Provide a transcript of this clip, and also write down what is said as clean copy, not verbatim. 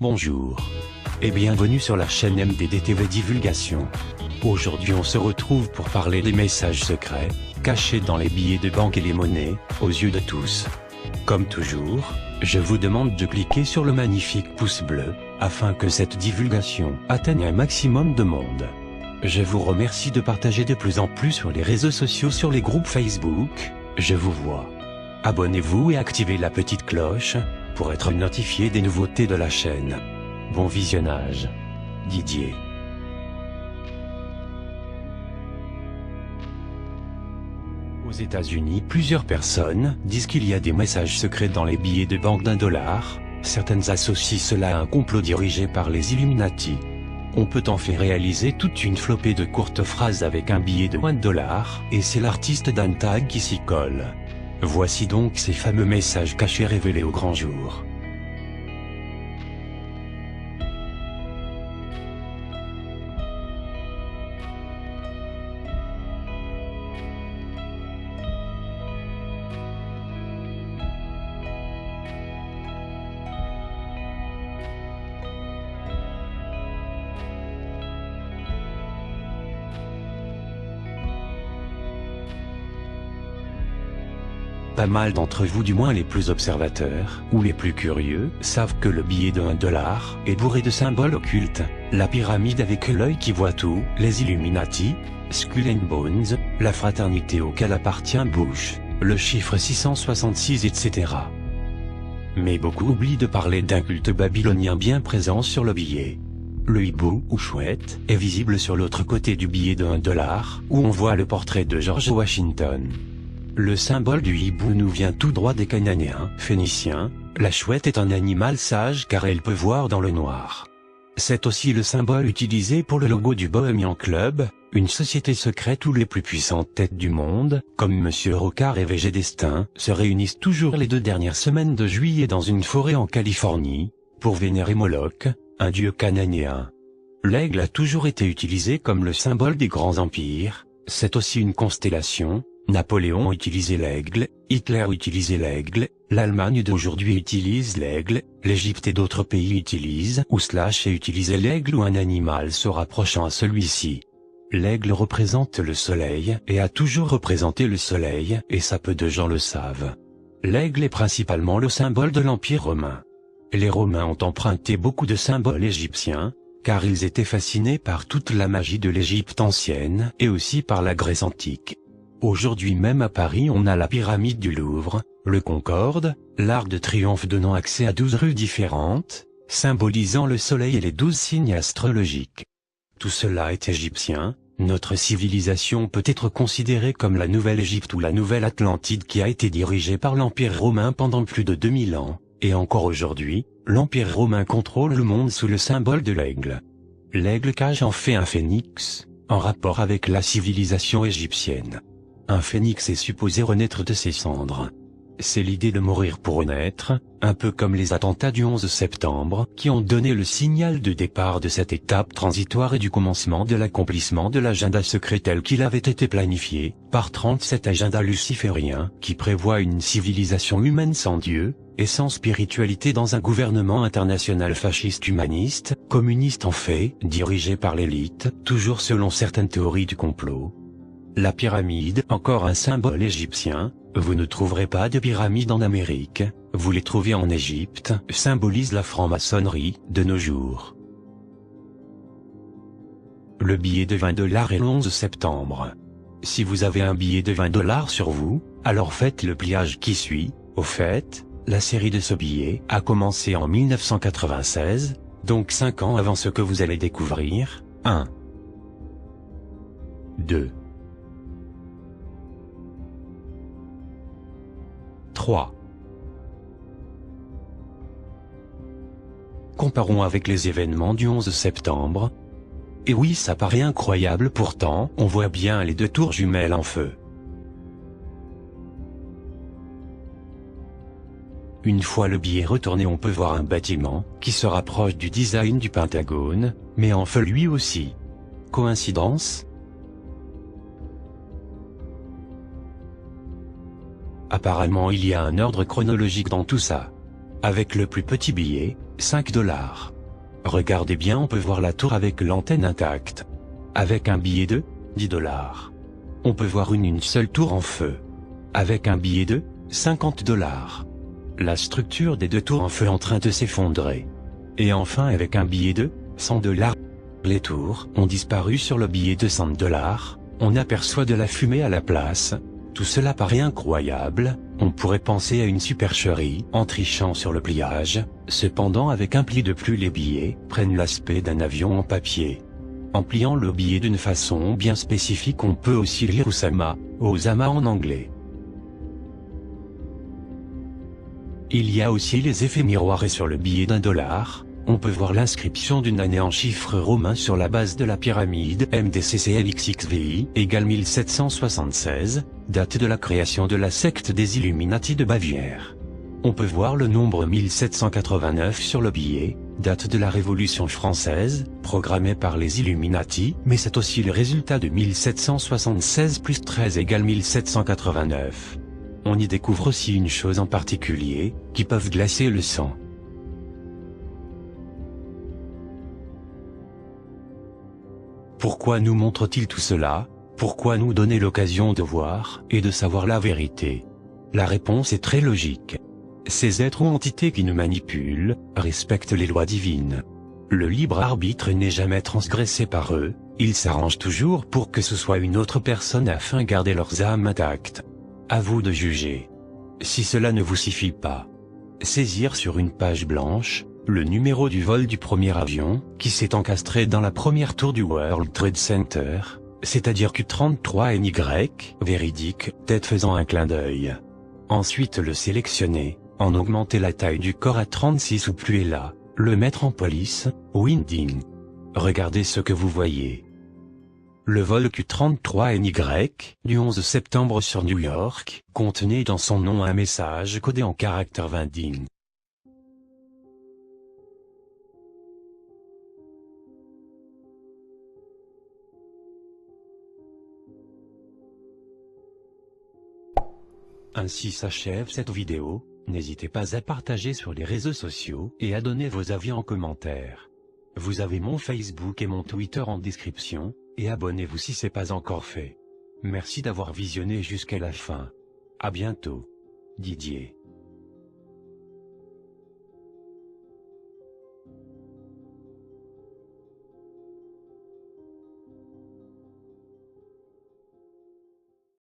Bonjour. Et bienvenue sur la chaîne MDDTV Divulgation. Aujourd'hui on se retrouve pour parler des messages secrets, cachés dans les billets de banque et les monnaies, aux yeux de tous. Comme toujours, je vous demande de cliquer sur le magnifique pouce bleu, afin que cette divulgation atteigne un maximum de monde. Je vous remercie de partager de plus en plus sur les réseaux sociaux, sur les groupes Facebook, je vous vois. Abonnez-vous et activez la petite cloche, pour être notifié des nouveautés de la chaîne. Bon visionnage. Didier. Aux États-Unis, plusieurs personnes disent qu'il y a des messages secrets dans les billets de banque d'$1. Certaines associent cela à un complot dirigé par les Illuminati. On peut en faire réaliser toute une flopée de courtes phrases avec un billet de $1, et c'est l'artiste Dan Tag qui s'y colle. Voici donc ces fameux messages cachés révélés au grand jour. Pas mal d'entre vous, du moins les plus observateurs, ou les plus curieux, savent que le billet de $1 est bourré de symboles occultes, la pyramide avec l'œil qui voit tout, les Illuminati, Skull and Bones, la fraternité auquel appartient Bush, le chiffre 666, etc. Mais beaucoup oublient de parler d'un culte babylonien bien présent sur le billet. Le hibou, ou chouette, est visible sur l'autre côté du billet de $1, où on voit le portrait de George Washington. Le symbole du hibou nous vient tout droit des Cananéens, Phéniciens. La chouette est un animal sage car elle peut voir dans le noir. C'est aussi le symbole utilisé pour le logo du Bohemian Club, une société secrète où les plus puissantes têtes du monde, comme Monsieur Rocard et VG Destin, se réunissent toujours les 2 dernières semaines de juillet dans une forêt en Californie, pour vénérer Moloch, un dieu cananéen. L'aigle a toujours été utilisé comme le symbole des grands empires, c'est aussi une constellation. Napoléon utilisait l'aigle, Hitler utilisait l'aigle, l'Allemagne d'aujourd'hui utilise l'aigle, l'Égypte et d'autres pays utilisent ou et utilisaient l'aigle ou un animal se rapprochant à celui-ci. L'aigle représente le soleil et a toujours représenté le soleil, et ça peu de gens le savent. L'aigle est principalement le symbole de l'Empire romain. Les Romains ont emprunté beaucoup de symboles égyptiens, car ils étaient fascinés par toute la magie de l'Égypte ancienne et aussi par la Grèce antique. Aujourd'hui même à Paris on a la pyramide du Louvre, le Concorde, l'Arc de Triomphe donnant accès à 12 rues différentes, symbolisant le soleil et les 12 signes astrologiques. Tout cela est égyptien, notre civilisation peut être considérée comme la Nouvelle-Égypte ou la Nouvelle Atlantide qui a été dirigée par l'Empire romain pendant plus de 2000 ans, et encore aujourd'hui, l'Empire romain contrôle le monde sous le symbole de l'aigle. L'aigle cache en fait un phénix, en rapport avec la civilisation égyptienne. Un phénix est supposé renaître de ses cendres. C'est l'idée de mourir pour renaître, un peu comme les attentats du 11 septembre, qui ont donné le signal de départ de cette étape transitoire et du commencement de l'accomplissement de l'agenda secret tel qu'il avait été planifié, par 37 agendas lucifériens, qui prévoit une civilisation humaine sans Dieu, et sans spiritualité dans un gouvernement international fasciste humaniste, communiste en fait, dirigé par l'élite, toujours selon certaines théories du complot. La pyramide, encore un symbole égyptien, vous ne trouverez pas de pyramide en Amérique, vous les trouvez en Égypte, symbolise la franc-maçonnerie, de nos jours. Le billet de $20 est le 11 septembre. Si vous avez un billet de $20 sur vous, alors faites le pliage qui suit. Au fait, la série de ce billet a commencé en 1996, donc 5 ans avant ce que vous allez découvrir. 1. 2. 3. Comparons avec les événements du 11 septembre. Et oui, ça paraît incroyable, pourtant, on voit bien les 2 tours jumelles en feu. Une fois le billet retourné, on peut voir un bâtiment, qui se rapproche du design du Pentagone, mais en feu lui aussi. Coïncidence ? Apparemment il y a un ordre chronologique dans tout ça. Avec le plus petit billet, 5 $. Regardez bien, on peut voir la tour avec l'antenne intacte. Avec un billet de 10 $. On peut voir une seule tour en feu. Avec un billet de 50 $. La structure des deux tours en feu en train de s'effondrer. Et enfin avec un billet de 100 $. Les tours ont disparu sur le billet de 100 $. On aperçoit de la fumée à la place. Tout cela paraît incroyable. On pourrait penser à une supercherie en trichant sur le pliage. Cependant avec un pli de plus, les billets prennent l'aspect d'un avion en papier. En pliant le billet d'une façon bien spécifique, on peut aussi lire Osama en anglais. Il y a aussi les effets miroirs et sur le billet d'1 $, on peut voir l'inscription d'une année en chiffres romains sur la base de la pyramide MDCCLXXVI égale 1776, date de la création de la secte des Illuminati de Bavière. On peut voir le nombre 1789 sur le billet, date de la Révolution française, programmée par les Illuminati, mais c'est aussi le résultat de 1776 plus 13 égale 1789. On y découvre aussi une chose en particulier, qui peuvent glacer le sang. Pourquoi nous montre-t-il tout cela? Pourquoi nous donner l'occasion de voir et de savoir la vérité? La réponse est très logique. Ces êtres ou entités qui nous manipulent, respectent les lois divines. Le libre arbitre n'est jamais transgressé par eux, ils s'arrangent toujours pour que ce soit une autre personne afin de garder leurs âmes intactes. À vous de juger. Si cela ne vous suffit pas, saisir sur une page blanche, le numéro du vol du premier avion, qui s'est encastré dans la première tour du World Trade Center, c'est-à-dire Q33NY, véridique, tête faisant un clin d'œil. Ensuite le sélectionner, en augmenter la taille du corps à 36 ou plus et là, le mettre en police, winding. Regardez ce que vous voyez. Le vol Q33NY, du 11 septembre sur New York, contenait dans son nom un message codé en caractère winding. Ainsi s'achève cette vidéo, n'hésitez pas à partager sur les réseaux sociaux et à donner vos avis en commentaire. Vous avez mon Facebook et mon Twitter en description, et abonnez-vous si c'est pas encore fait. Merci d'avoir visionné jusqu'à la fin. À bientôt. Didier.